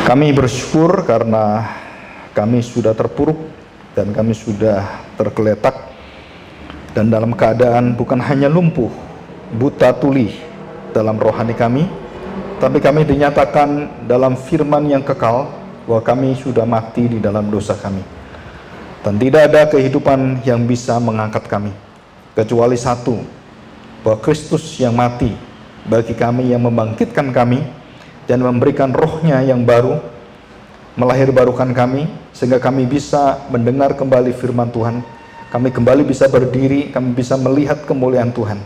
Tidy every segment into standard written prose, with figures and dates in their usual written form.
Kami bersyukur karena kami sudah terpuruk dan kami sudah tergeletak dan dalam keadaan bukan hanya lumpuh, buta tuli dalam rohani kami, tapi kami dinyatakan dalam firman yang kekal bahwa kami sudah mati di dalam dosa kami dan tidak ada kehidupan yang bisa mengangkat kami kecuali satu, bahwa Kristus yang mati bagi kami, yang membangkitkan kami dan memberikan rohnya yang baru, melahirbarukan kami sehingga kami bisa mendengar kembali firman Tuhan, kami kembali bisa berdiri, kami bisa melihat kemuliaan Tuhan.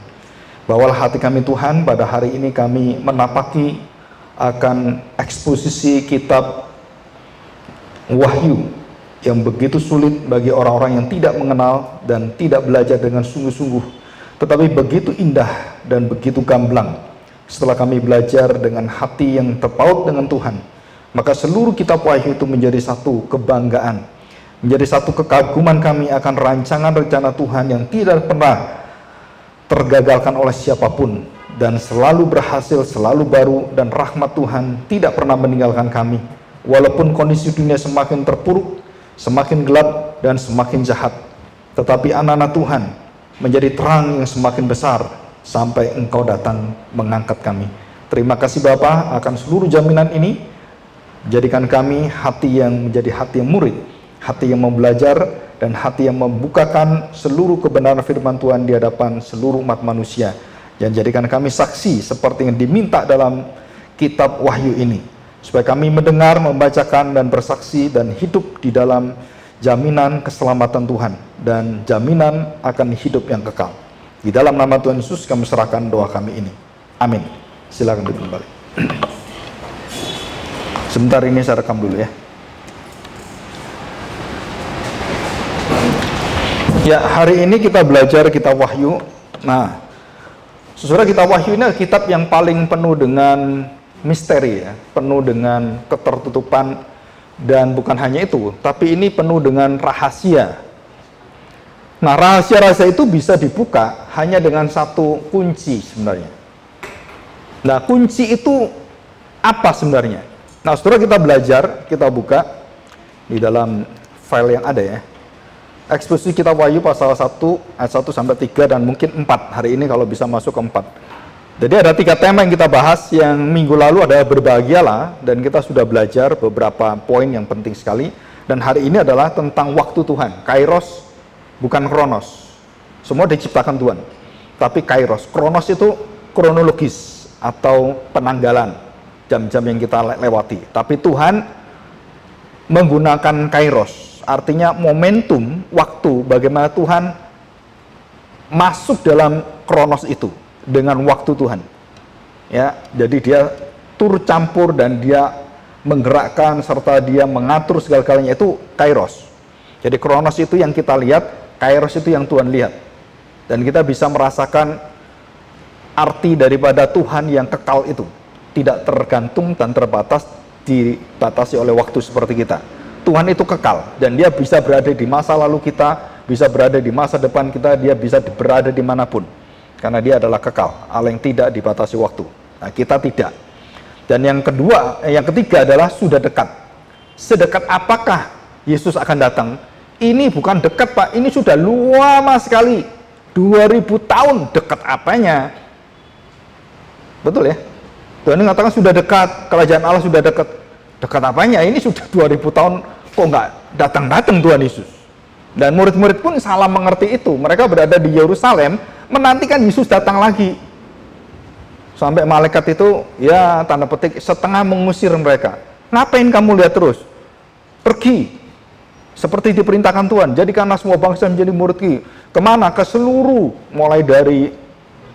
Bawalah hati kami Tuhan, pada hari ini kami menapaki akan eksposisi kitab Wahyu yang begitu sulit bagi orang-orang yang tidak mengenal dan tidak belajar dengan sungguh-sungguh, tetapi begitu indah dan begitu gamblang. Setelah kami belajar dengan hati yang terpaut dengan Tuhan, maka seluruh kitab Wahyu itu menjadi satu kebanggaan, menjadi satu kekaguman kami akan rancangan rencana Tuhan yang tidak pernah tergagalkan oleh siapapun dan selalu berhasil, selalu baru, dan rahmat Tuhan tidak pernah meninggalkan kami walaupun kondisi dunia semakin terpuruk, semakin gelap, dan semakin jahat. Tetapi anak-anak Tuhan menjadi terang yang semakin besar sampai Engkau datang mengangkat kami. Terima kasih Bapa akan seluruh jaminan ini. Jadikan kami hati yang menjadi hati yang murid, hati yang mau belajar, dan hati yang membukakan seluruh kebenaran firman Tuhan di hadapan seluruh umat manusia. Dan jadikan kami saksi seperti yang diminta dalam kitab Wahyu ini, supaya kami mendengar, membacakan, dan bersaksi dan hidup di dalam jaminan keselamatan Tuhan dan jaminan akan hidup yang kekal. Di dalam nama Tuhan Yesus kami serahkan doa kami ini. Amin. Silakan duduk kembali. Sebentar ini saya rekam dulu ya. Ya, hari ini kita belajar kitab Wahyu. Nah, saudara, kitab Wahyu ini adalah kitab yang paling penuh dengan misteri ya, penuh dengan ketertutupan, dan bukan hanya itu, tapi ini penuh dengan rahasia. Nah, rahasia-rahasia itu bisa dibuka hanya dengan satu kunci sebenarnya. Nah, kunci itu apa sebenarnya? Nah, saudara, kita belajar, kita buka di dalam file yang ada ya. Eksposisi kitab Wahyu pasal 1 ayat 1 sampai 3 dan mungkin 4. Hari ini kalau bisa masuk ke 4. Jadi ada 3 tema yang kita bahas. Yang minggu lalu adalah berbahagialah, dan kita sudah belajar beberapa poin yang penting sekali. Dan hari ini adalah tentang waktu Tuhan, kairos, bukan kronos. Semua diciptakan Tuhan, tapi kairos. Kronos itu kronologis atau penanggalan jam-jam yang kita lewati. Tapi Tuhan menggunakan kairos, artinya momentum waktu, bagaimana Tuhan masuk dalam kronos itu dengan waktu Tuhan. Ya, jadi dia turut campur dan dia menggerakkan serta dia mengatur segala-galanya, itu kairos. Jadi kronos itu yang kita lihat, kairos itu yang Tuhan lihat. Dan kita bisa merasakan arti daripada Tuhan yang kekal itu. Tidak tergantung dan terbatas, dibatasi oleh waktu seperti kita. Tuhan itu kekal, dan dia bisa berada di masa lalu kita, bisa berada di masa depan kita, dia bisa berada dimanapun. Karena dia adalah kekal, Allah yang tidak dibatasi waktu. Nah, kita tidak. Dan yang ketiga adalah sudah dekat. Sedekat apakah Yesus akan datang? Ini bukan dekat Pak, ini sudah lama sekali. 2000 tahun, dekat apanya? Betul ya? Tuhan mengatakan sudah dekat, kerajaan Allah sudah dekat. Dekat apanya? Ini sudah 2000 tahun, kok nggak datang-datang Tuhan Yesus? Dan murid-murid pun salah mengerti itu. Mereka berada di Yerusalem, menantikan Yesus datang lagi. Sampai malaikat itu, ya tanda petik, setengah mengusir mereka. Ngapain kamu lihat terus? Pergi. Seperti diperintahkan Tuhan, jadikanlah semua bangsa menjadi muridku. Kemana? Ke seluruh, mulai dari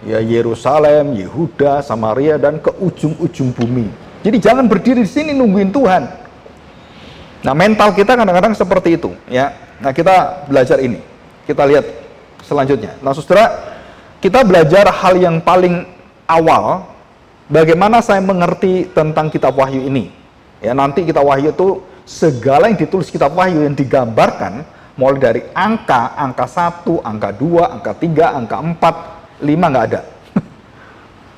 ya Yerusalem, Yehuda, Samaria, dan ke ujung-ujung bumi. Jadi jangan berdiri di sini nungguin Tuhan. Nah, mental kita kadang-kadang seperti itu ya. Nah, kita belajar ini. Kita lihat selanjutnya. Nah, saudara, kita belajar hal yang paling awal, bagaimana saya mengerti tentang kitab Wahyu ini. Ya, nanti kitab Wahyu itu segala yang ditulis kitab Wahyu yang digambarkan, mulai dari angka 1, angka 2, angka 3, angka 4, 5 nggak ada.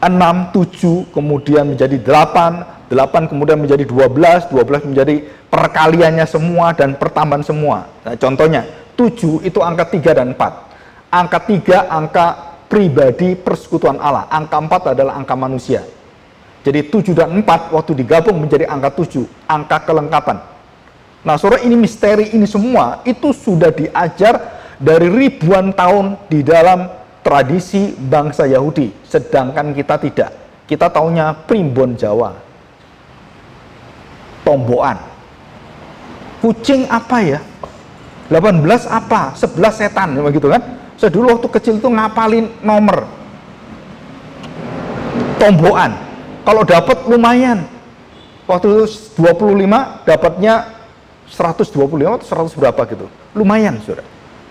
6, 7, kemudian menjadi 8, 8 kemudian menjadi 12, 12 menjadi perkaliannya semua dan pertambahan semua. Nah, contohnya 7 itu angka 3 dan 4. Angka 3 angka pribadi persekutuan Allah, angka 4 adalah angka manusia. Jadi 7 dan 4 waktu digabung menjadi angka 7, angka kelengkapan. Nah, saudara, ini misteri ini semua itu sudah diajar dari ribuan tahun di dalam tradisi bangsa Yahudi, sedangkan kita tidak. Kita taunya primbon Jawa. Tombokan. Kucing apa ya? 18 apa? 11 setan, begitu kan? Saya dulu waktu kecil itu ngapalin nomor. Tombokan. Kalau dapat lumayan. Waktu 25 dapatnya 125 atau 100 berapa gitu. Lumayan, Saudara.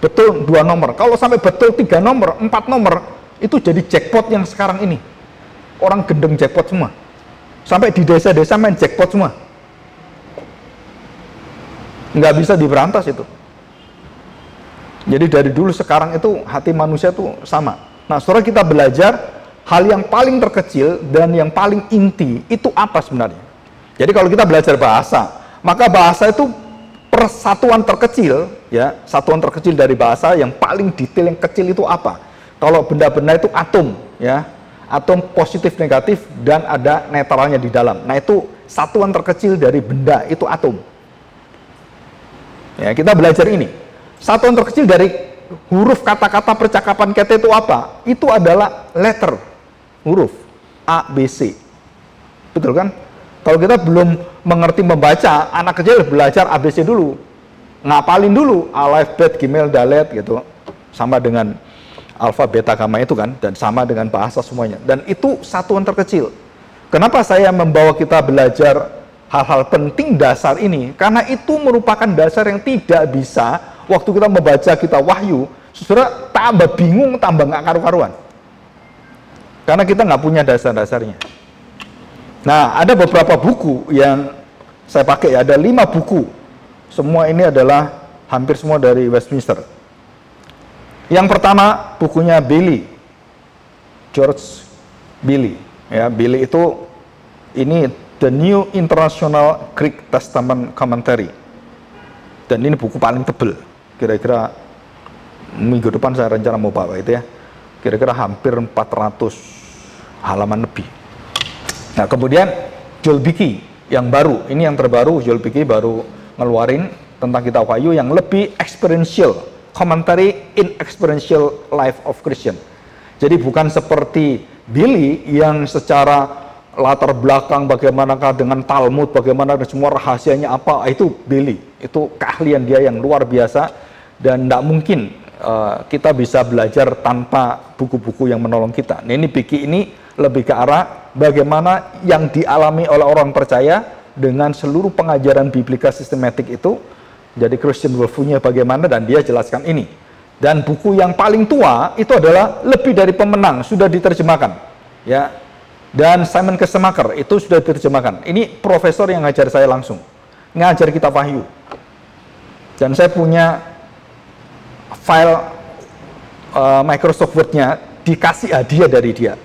Betul 2 nomor. Kalau sampai betul 3 nomor, 4 nomor, itu jadi jackpot yang sekarang ini. Orang gendeng jackpot semua. Sampai di desa-desa main jackpot semua. Nggak bisa diberantas itu. Jadi dari dulu sekarang itu hati manusia itu sama. Nah, saudara, kita belajar hal yang paling terkecil dan yang paling inti itu apa sebenarnya. Jadi kalau kita belajar bahasa, maka bahasa itu persatuan terkecil, ya, satuan terkecil dari bahasa yang paling detail yang kecil itu apa? Kalau benda-benda itu atom, ya, atom positif negatif dan ada netralnya di dalam. Nah, itu satuan terkecil dari benda itu atom. Ya, kita belajar ini. Satuan terkecil dari huruf kata-kata percakapan kita itu apa? Itu adalah letter, huruf A, B, C. Betul kan? Kalau kita belum mengerti membaca, anak kecil belajar ABC dulu. Ngapalin dulu alif, bet, gimel, dalet gitu. Sama dengan alfa, beta, gamma itu kan, dan sama dengan bahasa semuanya. Dan itu satuan terkecil. Kenapa saya membawa kita belajar hal-hal penting dasar ini? Karena itu merupakan dasar yang tidak bisa waktu kita membaca kita wahyu, saudara, tambah bingung, tambah nggak karu-karuan. Karena kita nggak punya dasar-dasarnya. Nah, ada beberapa buku yang saya pakai, ada 5 buku. Semua ini adalah hampir semua dari Westminster. Yang pertama bukunya Billy, George Billy. Ya, Billy itu ini The New International Greek Testament Commentary. Dan ini buku paling tebal. Kira-kira minggu depan saya rencana mau bawa itu ya. Kira-kira hampir 400 halaman lebih. Nah, kemudian Joel Beeke yang baru, ini yang terbaru, Joel Beeke baru ngeluarin tentang kitab Wahyu yang lebih experiential, commentary in experiential life of Christian. Jadi bukan seperti Billy yang secara latar belakang bagaimanakah dengan Talmud, bagaimana dan semua rahasianya apa, itu Billy, itu keahlian dia yang luar biasa dan tidak mungkin kita bisa belajar tanpa buku-buku yang menolong kita. Nah, ini Beeke ini lebih ke arah bagaimana yang dialami oleh orang percaya dengan seluruh pengajaran biblika sistematik itu. Jadi Christian worldview-nya bagaimana, dan dia jelaskan ini. Dan buku yang paling tua itu adalah Lebih dari Pemenang, sudah diterjemahkan, ya. Dan Simon Kistemaker itu sudah diterjemahkan. Ini profesor yang ngajar saya langsung, ngajar kitab Wahyu. Dan saya punya file Microsoft Word-nya dikasih hadiah dari dia.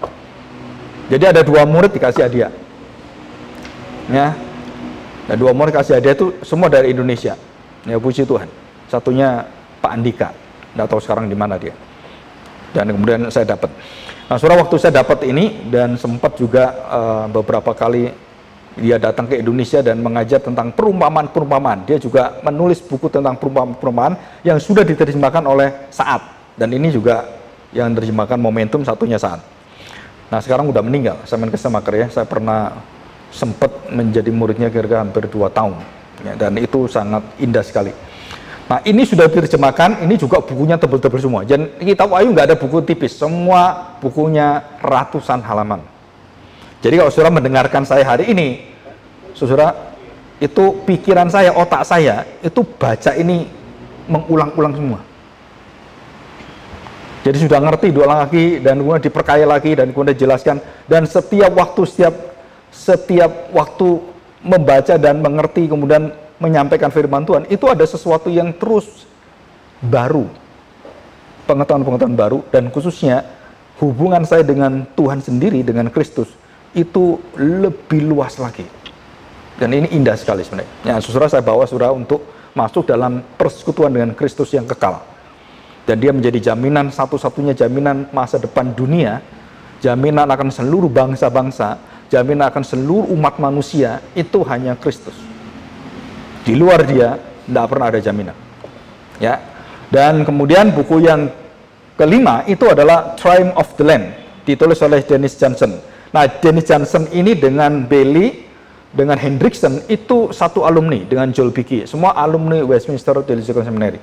Jadi ada 2 murid dikasih hadiah, ya. Dan 2 murid kasih hadiah itu semua dari Indonesia. Ya, puji Tuhan. Satunya Pak Andika, nggak tahu sekarang di mana dia. Dan kemudian saya dapat. Nah, saudara, waktu saya dapat ini dan sempat juga beberapa kali dia datang ke Indonesia dan mengajar tentang perumpamaan-perumpamaan. Dia juga menulis buku tentang perumpamaan-perumpamaan yang sudah diterjemahkan oleh Saat. Dan ini juga yang diterjemahkan Momentum, satunya Saat. Nah, sekarang udah meninggal, Simon Kistemaker ya. Saya pernah sempat menjadi muridnya kira-kira hampir 2 tahun. Ya, dan itu sangat indah sekali. Nah, ini sudah diterjemahkan, ini juga bukunya tebel-tebel semua. Dan kitab Wahyu nggak ada buku tipis, semua bukunya ratusan halaman. Jadi kalau saudara mendengarkan saya hari ini, saudara, itu pikiran saya, otak saya, itu baca ini mengulang-ulang semua. Jadi sudah ngerti 2 lagi, dan kemudian diperkaya lagi, dan kemudian dijelaskan. Dan setiap waktu membaca dan mengerti, kemudian menyampaikan firman Tuhan, itu ada sesuatu yang terus baru, pengetahuan-pengetahuan baru, dan khususnya hubungan saya dengan Tuhan sendiri, dengan Kristus, itu lebih luas lagi. Dan ini indah sekali sebenarnya. Ya, saudara, saya bawa saudara untuk masuk dalam persekutuan dengan Kristus yang kekal. Dan dia menjadi jaminan, satu-satunya jaminan masa depan dunia, jaminan akan seluruh bangsa-bangsa, jaminan akan seluruh umat manusia, itu hanya Kristus. Di luar dia, tidak pernah ada jaminan. Ya. Dan kemudian buku yang kelima, itu adalah Triumph of the Land, ditulis oleh Dennis Johnson. Nah, Dennis Johnson ini dengan Bailey, dengan Hendrickson, itu satu alumni dengan Joel Beeke, semua alumni Westminster Theological Seminary.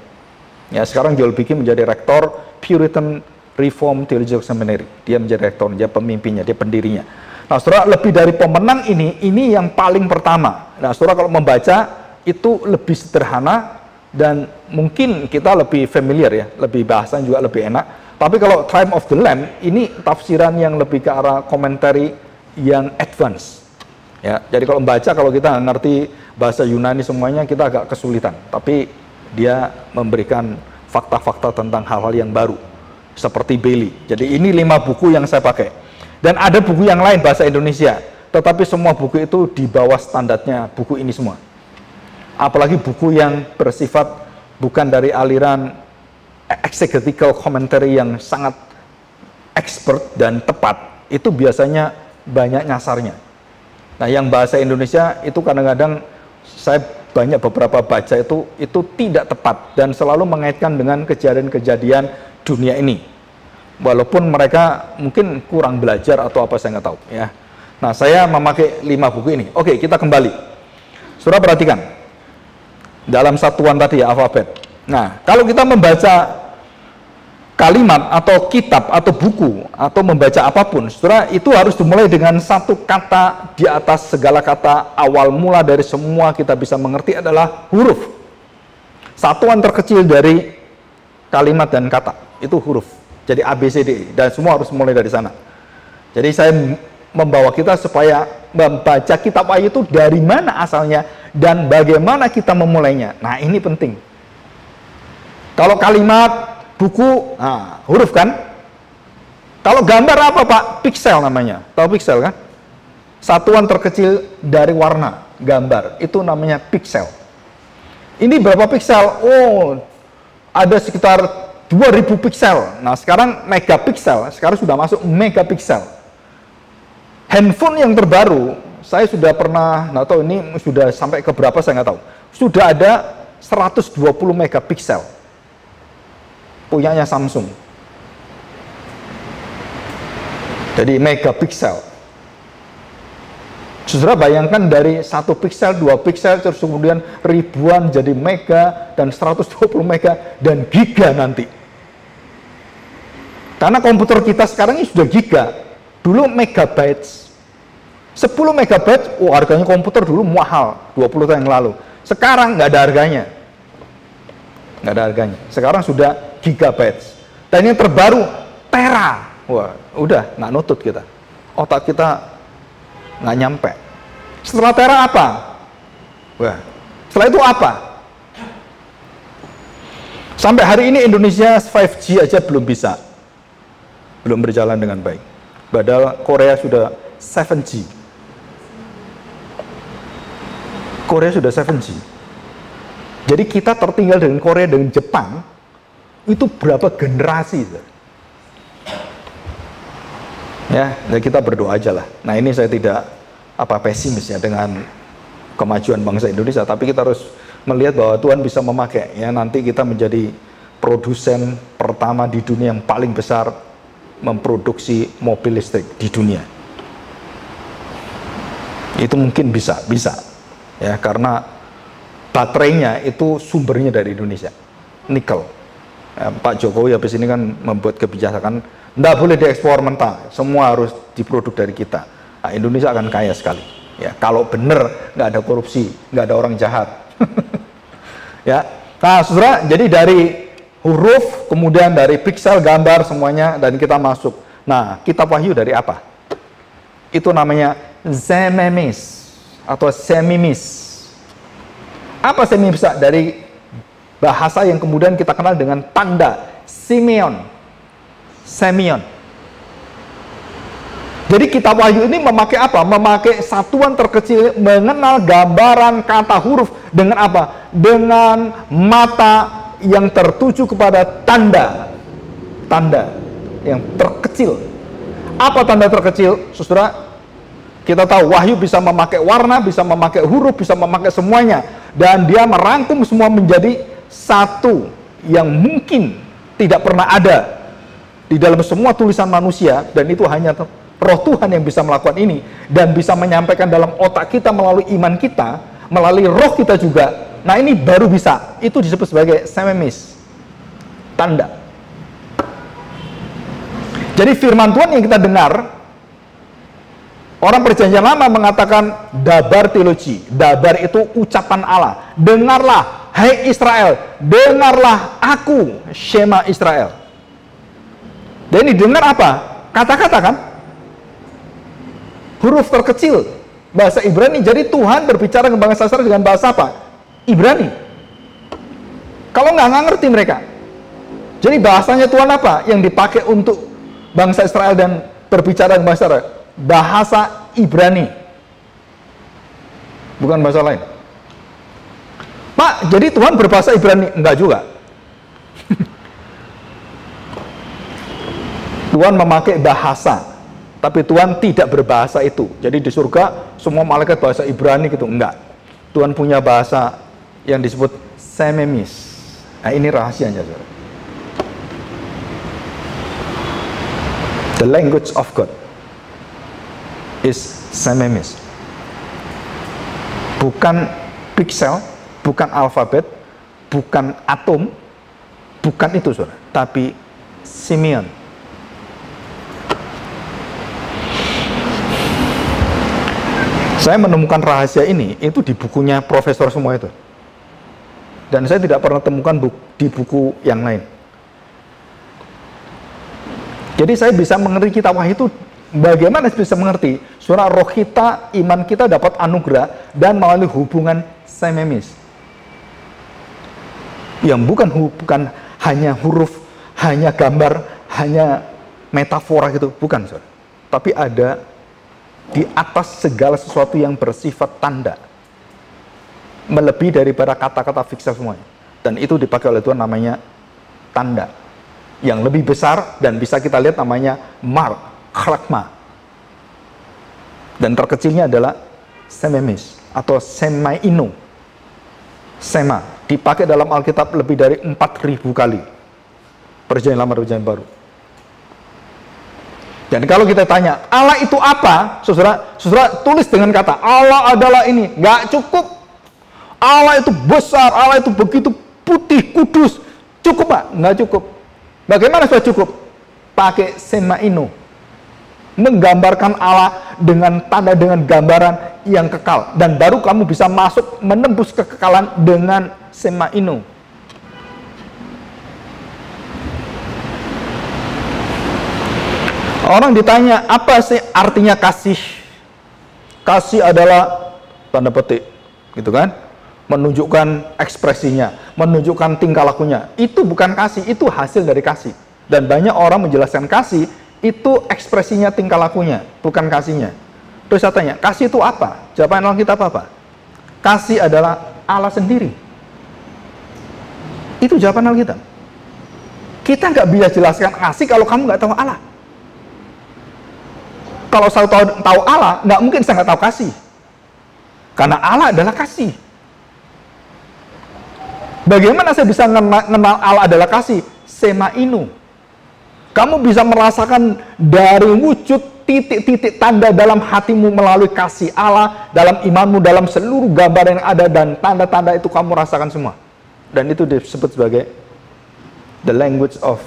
Ya, sekarang Joel Beeke menjadi rektor Puritan Reform Theological Seminary. Dia menjadi rektor, dia pemimpinnya, dia pendirinya. Nah, saudara, lebih dari pemenang ini yang paling pertama. Nah, saudara, kalau membaca itu lebih sederhana dan mungkin kita lebih familiar ya, lebih bahasanya juga lebih enak. Tapi kalau Triumph of the Lamb, ini tafsiran yang lebih ke arah komentari yang advance. Ya, jadi kalau membaca, kalau kita ngerti bahasa Yunani semuanya, kita agak kesulitan. Tapi dia memberikan fakta-fakta tentang hal-hal yang baru, seperti Bailey. Jadi ini 5 buku yang saya pakai. Dan ada buku yang lain bahasa Indonesia, tetapi semua buku itu di bawah standarnya buku ini semua. Apalagi buku yang bersifat bukan dari aliran exegetical commentary yang sangat expert dan tepat, itu biasanya banyak nyasarnya. Nah, yang bahasa Indonesia itu kadang-kadang saya banyak beberapa baca itu tidak tepat dan selalu mengaitkan dengan kejadian-kejadian dunia ini. Walaupun mereka mungkin kurang belajar atau apa, saya nggak tahu ya. Nah, saya memakai 5 buku ini. Oke, kita kembali. Saudara perhatikan dalam satuan tadi ya, alfabet. Nah, kalau kita membaca kalimat atau kitab atau buku atau membaca apapun, saudara, itu harus dimulai dengan satu kata di atas segala kata. Awal mula dari semua kita bisa mengerti adalah huruf. Satuan terkecil dari kalimat dan kata itu huruf. Jadi A, B, C, D, dan semua harus mulai dari sana. Jadi saya membawa kita supaya membaca kitab Wahyu itu dari mana asalnya dan bagaimana kita memulainya. Nah, ini penting. Kalau kalimat, buku, nah, huruf kan? Kalau gambar apa, Pak? Piksel namanya. Tahu piksel kan? Satuan terkecil dari warna gambar, itu namanya piksel. Ini berapa piksel? Oh, ada sekitar 2000 piksel. Nah, sekarang megapiksel, sekarang sudah masuk megapiksel. Handphone yang terbaru, saya sudah pernah, nggak tahu ini sudah sampai ke berapa, saya nggak tahu. Sudah ada 120 megapiksel. Punyanya Samsung. Jadi megapiksel. Saudara bayangkan dari 1 piksel, 2 piksel, terus kemudian ribuan jadi mega, dan 120 mega, dan giga nanti. Karena komputer kita sekarang ini sudah giga. Dulu megabytes. 10 megabytes, oh harganya komputer dulu mahal, 20 tahun yang lalu. Sekarang nggak ada harganya. Nggak ada harganya. Sekarang sudah gigabytes. Dan yang terbaru, tera. Wah, udah nggak nutut kita. Otak kita nggak nyampe. Setelah tera apa? Wah, setelah itu apa? Sampai hari ini Indonesia 5G aja belum bisa. Belum berjalan dengan baik. Padahal Korea sudah 7G. Korea sudah 7G. Jadi kita tertinggal dengan Korea, dengan Jepang, itu berapa generasi? Ya, kita berdoa aja lah. Nah, ini saya tidak pesimis ya dengan kemajuan bangsa Indonesia, tapi kita harus melihat bahwa Tuhan bisa memakai ya, nanti kita menjadi produsen pertama di dunia yang paling besar memproduksi mobil listrik di dunia. Itu mungkin bisa ya, karena baterainya itu sumbernya dari Indonesia, nikel. Pak Jokowi habis ini kan membuat kebijakan tidak boleh diekspor mentah, semua harus diproduk dari kita. Nah, Indonesia akan kaya sekali ya, kalau benar nggak ada korupsi, nggak ada orang jahat. Ya, nah saudara, jadi dari huruf, kemudian dari piksel, gambar, semuanya, dan kita masuk. Nah, kitab Wahyu dari apa? Itu namanya Semimis atau Semimis. Apa Semimis? Dari bahasa yang kemudian kita kenal dengan tanda Simeon. Simeon. Jadi kitab Wahyu ini memakai apa? Memakai satuan terkecil, mengenal gambaran kata huruf dengan apa? Dengan mata yang tertuju kepada tanda. Tanda yang terkecil. Apa tanda terkecil? Saudara, kita tahu Wahyu bisa memakai warna, bisa memakai huruf, bisa memakai semuanya. Dan dia merangkum semua menjadi satu yang mungkin tidak pernah ada di dalam semua tulisan manusia, dan itu hanya Roh Tuhan yang bisa melakukan ini dan bisa menyampaikan dalam otak kita melalui iman kita, melalui roh kita juga. Nah, ini baru bisa. Itu disebut sebagai sememis, tanda. Jadi firman Tuhan yang kita dengar, orang Perjanjian Lama mengatakan dabar teologi. Dabar itu ucapan Allah. Dengarlah, hai Israel, dengarlah aku, Shema Israel. Dan ini dengar apa? Kata-kata kan? Huruf terkecil, bahasa Ibrani. Jadi Tuhan berbicara ke bangsa Israel dengan bahasa apa? Ibrani. Kalau nggak ngerti mereka. Jadi bahasanya Tuhan apa yang dipakai untuk bangsa Israel dan berbicara dengan bangsa Israel? Bahasa Ibrani, bukan bahasa lain. Pak, jadi Tuhan berbahasa Ibrani? Enggak juga. Tuhan memakai bahasa, tapi Tuhan tidak berbahasa itu. Jadi di surga semua malaikat bahasa Ibrani gitu, enggak. Tuhan punya bahasa yang disebut sememis. Nah, ini rahasianya, saudara. The language of God is sememis. Bukan piksel, bukan alfabet, bukan atom, bukan itu, saudara, tapi simian. Saya menemukan rahasia ini itu di bukunya profesor semua itu, dan saya tidak pernah temukan di buku yang lain. Jadi saya bisa mengerti kitab Wahyu itu. Bagaimana bisa mengerti? Surah roh kita, iman kita dapat anugerah dan melalui hubungan sememis, yang bukan hanya huruf, hanya gambar, hanya metafora gitu, bukan, saudara. Tapi ada di atas segala sesuatu yang bersifat tanda, melebihi daripada kata-kata fiksal semuanya. Dan itu dipakai oleh Tuhan, namanya tanda. Yang lebih besar dan bisa kita lihat namanya mark, krakma. Dan terkecilnya adalah sememis atau semaino. Sema dipakai dalam Alkitab lebih dari 4.000 kali. Perjanjian Lama, Perjanjian Baru. Dan kalau kita tanya, Allah itu apa? Saudara tulis dengan kata, Allah adalah ini. Nggak cukup. Allah itu besar, Allah itu begitu putih, kudus. Cukup, Pak? Nggak cukup. Bagaimana sudah cukup? Pakai semaino. Menggambarkan Allah dengan tanda, dengan gambaran yang kekal. Dan baru kamu bisa masuk, menembus kekekalan dengan semaino. Orang ditanya, apa sih artinya kasih? Kasih adalah tanda petik, gitu kan? Menunjukkan ekspresinya, menunjukkan tingkah lakunya. Itu bukan kasih, itu hasil dari kasih. Dan banyak orang menjelaskan kasih, itu ekspresinya, tingkah lakunya, bukan kasihnya. Terus saya tanya, kasih itu apa? Jawaban Alkitab apa? Kasih adalah Allah sendiri. Itu jawaban Alkitab. Kita nggak bisa jelaskan kasih kalau kamu nggak tahu Allah. Kalau saya tahu Allah, nggak mungkin saya nggak tahu kasih. Karena Allah adalah kasih. Bagaimana saya bisa mengenal Allah adalah kasih? Semaino. Kamu bisa merasakan dari wujud titik-titik tanda dalam hatimu melalui kasih Allah, dalam imanmu, dalam seluruh gambar yang ada, dan tanda-tanda itu kamu rasakan semua. Dan itu disebut sebagai the language of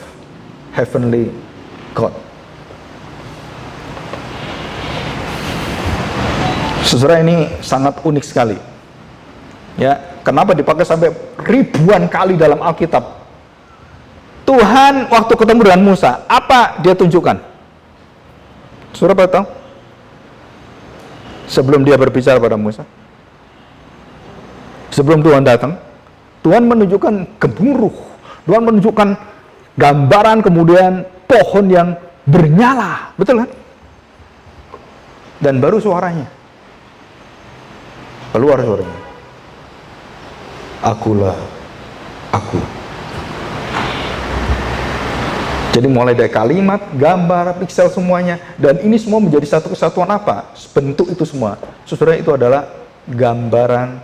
heavenly God. Saudara, ini sangat unik sekali. Ya, kenapa dipakai sampai ribuan kali dalam Alkitab? Tuhan waktu ketemu dengan Musa, apa dia tunjukkan? Saudara pada tahu? Sebelum dia berbicara pada Musa, sebelum Tuhan datang, Tuhan menunjukkan gemuruh, Tuhan menunjukkan gambaran, kemudian pohon yang bernyala, betul kan? Dan baru suaranya keluar, suaranya, akulah aku. Jadi mulai dari kalimat, gambar, piksel semuanya, dan ini semua menjadi satu kesatuan apa? Bentuk itu semua, saudara, itu adalah gambaran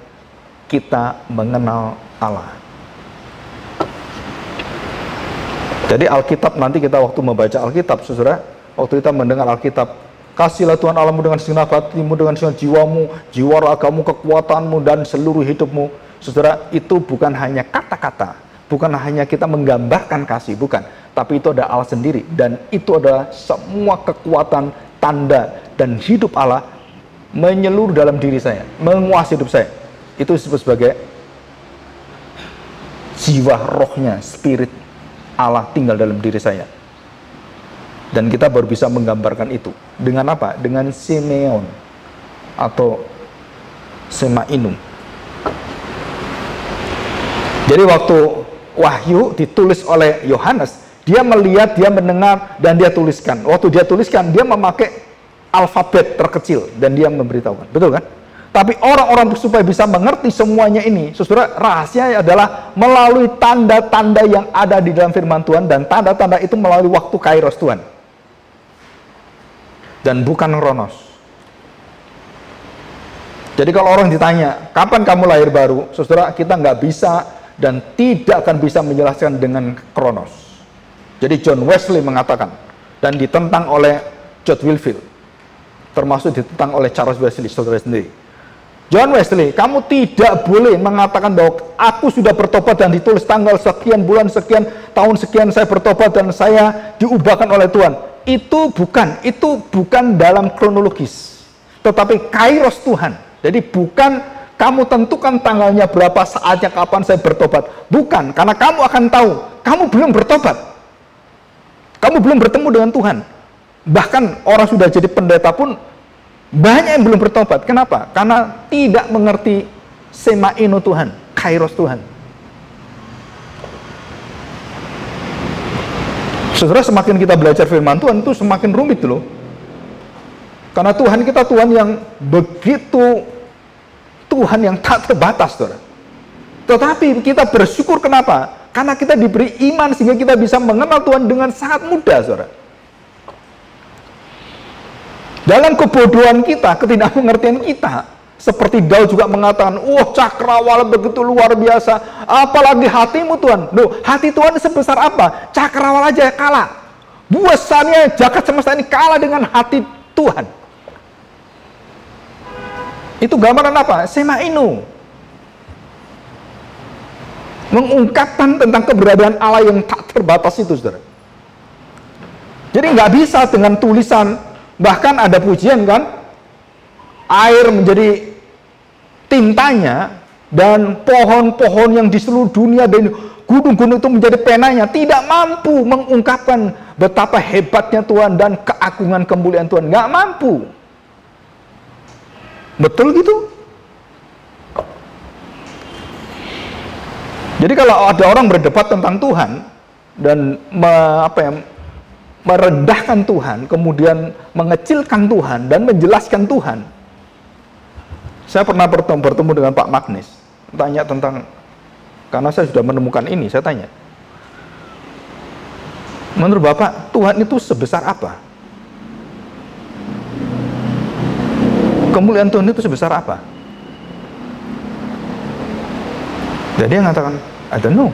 kita mengenal Allah. Jadi Alkitab, nanti kita waktu membaca Alkitab, saudara, waktu kita mendengar Alkitab, kasihlah Tuhan Allahmu dengan segenap hatimu, dengan segenap jiwamu, jiwa ragamu, kekuatanmu, dan seluruh hidupmu. Saudara, itu bukan hanya kata-kata, bukan hanya kita menggambarkan kasih, bukan. Tapi itu ada Allah sendiri, dan itu adalah semua kekuatan, tanda, dan hidup Allah menyeluruh dalam diri saya, menguasai hidup saya. Itu disebut sebagai jiwa rohnya, spirit Allah tinggal dalam diri saya. Dan kita baru bisa menggambarkan itu. Dengan apa? Dengan semeon atau semainum. Jadi waktu Wahyu ditulis oleh Yohanes, dia melihat, dia mendengar, dan dia tuliskan. Waktu dia tuliskan, dia memakai alfabet terkecil, dan dia memberitahukan. Betul kan? Tapi orang-orang supaya bisa mengerti semuanya ini, saudara, rahasia adalah melalui tanda-tanda yang ada di dalam firman Tuhan, dan tanda-tanda itu melalui waktu kairos Tuhan. Dan bukan kronos. Jadi kalau orang ditanya, kapan kamu lahir baru? Saudara, kita nggak bisa dan tidak akan bisa menjelaskan dengan kronos. Jadi John Wesley mengatakan, dan ditentang oleh George Whitefield, termasuk ditentang oleh Charles Wesley, saudara sendiri. John Wesley, kamu tidak boleh mengatakan bahwa aku sudah bertobat dan ditulis tanggal sekian, bulan sekian, tahun sekian saya bertobat dan saya diubahkan oleh Tuhan. Itu bukan dalam kronologis, tetapi kairos Tuhan. Jadi bukan kamu tentukan tanggalnya berapa, saatnya kapan saya bertobat. Bukan, karena kamu akan tahu, kamu belum bertobat. Kamu belum bertemu dengan Tuhan. Bahkan orang sudah jadi pendeta pun banyak yang belum bertobat. Kenapa? Karena tidak mengerti semaino Tuhan, kairos Tuhan. Saudara, semakin kita belajar firman Tuhan itu semakin rumit loh. Karena Tuhan kita Tuhan yang begitu, Tuhan yang tak terbatas, saudara. Tetapi kita bersyukur, kenapa? Karena kita diberi iman sehingga kita bisa mengenal Tuhan dengan sangat mudah, saudara. Dalam kebodohan kita, ketidakmengertian kita, seperti Daud juga mengatakan, cakrawala begitu luar biasa, apalagi hatimu Tuhan. Loh, hati Tuhan sebesar apa? Cakrawala aja kalah. Buasannya jagat semesta ini kalah dengan hati Tuhan. Itu gambaran apa? Semaino. Mengungkapkan tentang keberadaan Allah yang tak terbatas itu, saudara. Jadi nggak bisa dengan tulisan. Bahkan ada pujian kan, air menjadi tintanya, dan pohon-pohon yang di seluruh dunia dan gunung-gunung itu menjadi penanya. Tidak mampu mengungkapkan betapa hebatnya Tuhan dan keagungan kemuliaan Tuhan. Nggak mampu. Betul gitu? Jadi kalau ada orang berdebat tentang Tuhan dan merendahkan Tuhan, kemudian mengecilkan Tuhan dan menjelaskan Tuhan. Saya pernah bertemu dengan Pak Magnis, tanya tentang, karena saya sudah menemukan ini, saya tanya, menurut Bapak, Tuhan itu sebesar apa? Kemuliaan Tuhan itu sebesar apa? Dan dia mengatakan, I don't know.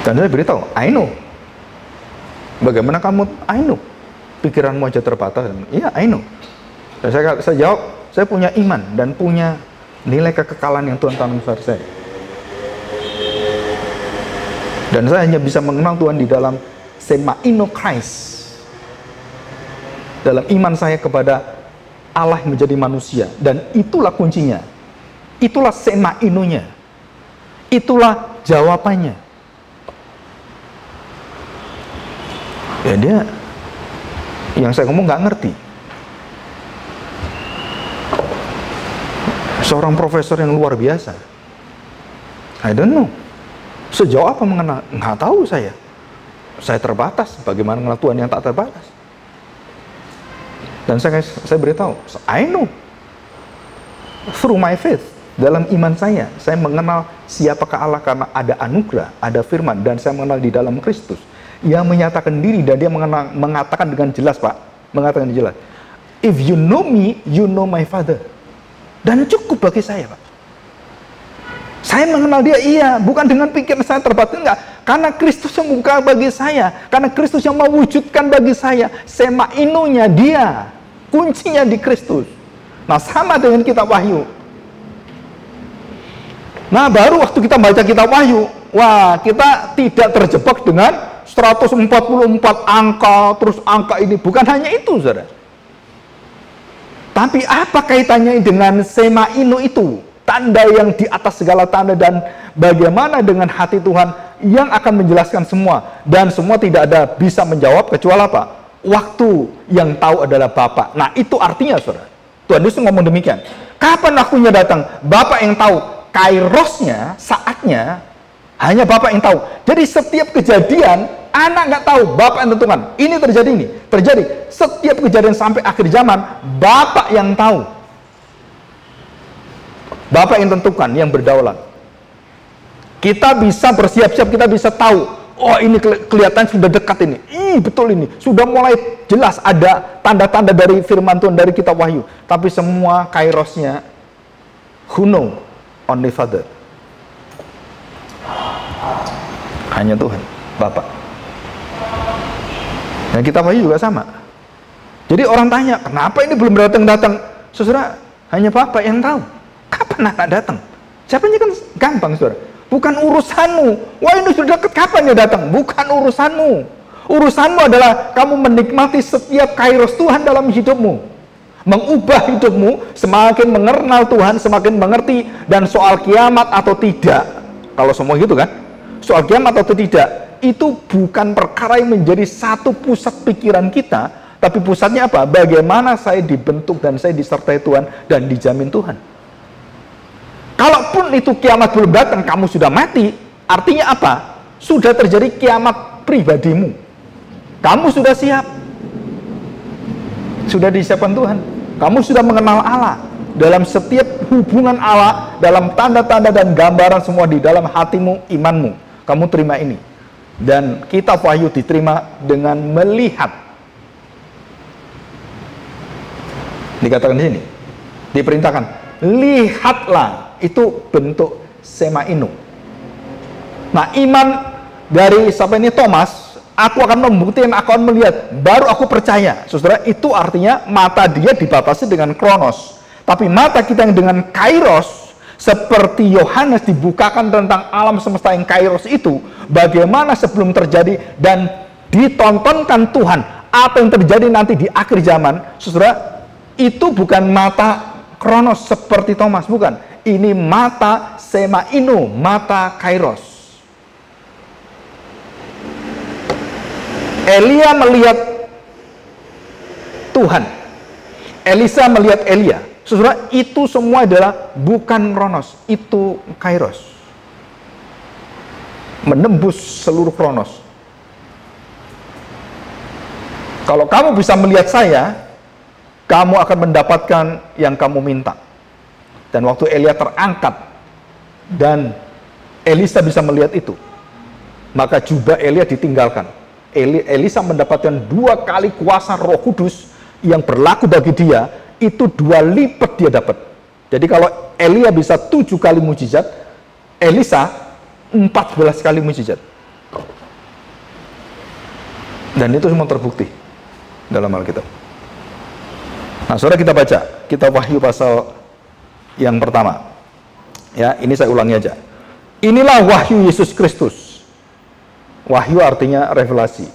Dan dia beritahu, I know. Bagaimana kamu? I know. Pikiranmu aja terbatas. Iya, I know. Dan saya jawab, saya punya iman dan punya nilai kekekalan yang Tuhan tanam pada saya. Dan saya hanya bisa mengenal Tuhan di dalam semaino Christ. Dalam iman saya kepada Allah yang menjadi manusia. Dan itulah kuncinya. Itulah semainonya. Itulah jawabannya. Ya dia, yang saya ngomong nggak ngerti. Seorang profesor yang luar biasa. I don't know. Sejauh apa mengenal? Nggak tahu saya. Saya terbatas. Bagaimana mengenal Tuhan yang tak terbatas? Dan saya beritahu, I know. Through my faith, dalam iman saya mengenal siapakah Allah karena ada anugerah, ada firman, dan saya mengenal di dalam Kristus. Yang menyatakan diri dan dia mengatakan dengan jelas, Pak. Mengatakan dengan jelas. If you know me, you know my Father. Dan cukup bagi saya, Pak. Saya mengenal dia, iya, bukan dengan pikiran saya terbatas, enggak. Karena Kristus yang membuka bagi saya, karena Kristus yang mewujudkan bagi saya, sema inunya dia, kuncinya di Kristus. Nah, sama dengan kitab Wahyu. Nah, baru waktu kita baca kitab Wahyu, wah, kita tidak terjebak dengan 144 angka, terus angka ini, bukan hanya itu, saudara. Tapi apa kaitannya dengan sema inu itu? Tanda yang di atas segala tanda, dan bagaimana dengan hati Tuhan yang akan menjelaskan semua, dan semua tidak ada bisa menjawab kecuali apa? Waktu yang tahu adalah Bapa. Nah, itu artinya, saudara, Tuhan Yesus ngomong demikian. Kapan waktunya datang? Bapa yang tahu. Kairosnya, saatnya, hanya Bapa yang tahu. Jadi setiap kejadian anak nggak tahu, Bapa yang tentukan. Ini terjadi. Setiap kejadian sampai akhir zaman, Bapa yang tahu. Bapa yang tentukan, yang berdaulat. Kita bisa bersiap-siap, kita bisa tahu, oh ini kelihatan sudah dekat ini. Betul ini. Sudah mulai jelas ada tanda-tanda dari firman Tuhan, dari kitab Wahyu. Tapi semua kairosnya, who know? Only Father. Hanya Tuhan, Bapa. Dan kitab Wahyu juga sama. Jadi orang tanya, kenapa ini belum datang-datang? Saudara, hanya Bapa yang tahu. Kapan anak datang? Siapanya kan gampang, saudara. Bukan urusanmu. Wah, ini sudah dekat, kapan dia datang? Bukan urusanmu. Urusanmu adalah kamu menikmati setiap kairos Tuhan dalam hidupmu. Mengubah hidupmu, semakin mengenal Tuhan, semakin mengerti. Dan soal kiamat atau tidak, kalau semua gitu kan, soal kiamat atau tidak, itu bukan perkara yang menjadi satu pusat pikiran kita, tapi pusatnya apa? Bagaimana saya dibentuk dan saya disertai Tuhan dan dijamin Tuhan. Kalaupun itu kiamat belum datang, kamu sudah mati, artinya apa? Sudah terjadi kiamat pribadimu. Kamu sudah siap. Sudah disiapkan Tuhan. Kamu sudah mengenal Allah. Dalam setiap hubungan Allah, dalam tanda-tanda dan gambaran semua di dalam hatimu, imanmu. Kamu terima ini. Dan kitab Wahyu diterima dengan melihat. Dikatakan di sini. Diperintahkan. Lihatlah. Itu bentuk sema inu. Nah, iman dari siapa ini? Thomas. Aku akan membuktikan, aku akan melihat, baru aku percaya. Saudara, itu artinya mata dia dibatasi dengan kronos. Tapi mata kita yang dengan kairos, seperti Yohanes dibukakan tentang alam semesta yang kairos itu, bagaimana sebelum terjadi dan ditontonkan Tuhan, apa yang terjadi nanti di akhir zaman. Saudara, itu bukan mata kronos seperti Thomas, bukan. Ini mata sema inu, mata kairos. Elia melihat Tuhan. Elisa melihat Elia. Saudara, itu semua adalah bukan kronos, itu kairos. Menembus seluruh kronos. Kalau kamu bisa melihat saya, kamu akan mendapatkan yang kamu minta. Dan waktu Elia terangkat dan Elisa bisa melihat itu, maka jubah Elia ditinggalkan. Elisa mendapatkan 2 kali kuasa Roh Kudus yang berlaku bagi dia, itu 2 lipat dia dapat. Jadi kalau Elia bisa 7 kali mujizat, Elisa 14 kali mujizat. Dan itu semua terbukti dalam Alkitab. Nah, saudara, kita baca kitab Wahyu pasal yang pertama. Ya, ini saya ulangi aja. Inilah wahyu Yesus Kristus. Wahyu artinya revelasi.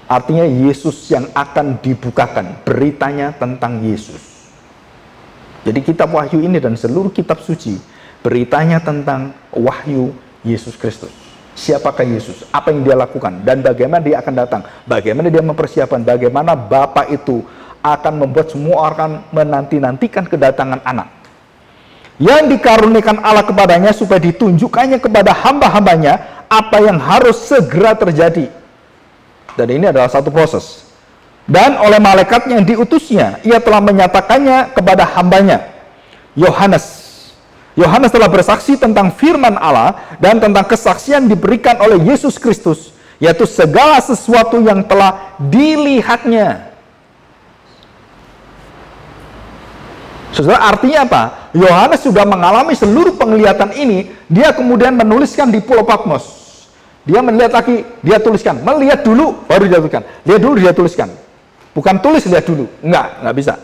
Artinya Yesus yang akan dibukakan, beritanya tentang Yesus. Jadi kitab Wahyu ini dan seluruh kitab suci, beritanya tentang wahyu Yesus Kristus. Siapakah Yesus? Apa yang dia lakukan? Dan bagaimana dia akan datang? Bagaimana dia mempersiapkan? Bagaimana Bapa itu akan membuat semua orang menanti-nantikan kedatangan anak yang dikaruniakan Allah kepadanya, supaya ditunjukkannya kepada hamba-hambanya apa yang harus segera terjadi. Dan ini adalah satu proses. Dan oleh malaikat yang diutusnya, ia telah menyatakannya kepada hambanya, Yohanes. Yohanes telah bersaksi tentang firman Allah dan tentang kesaksian diberikan oleh Yesus Kristus, yaitu segala sesuatu yang telah dilihatnya. Saudara, artinya apa? Yohanes sudah mengalami seluruh penglihatan ini, dia kemudian menuliskan di Pulau Patmos. Dia melihat lagi, dia tuliskan. Melihat dulu, baru dia tuliskan. Lihat dulu, dia tuliskan. Bukan tulis, lihat dulu. Enggak bisa.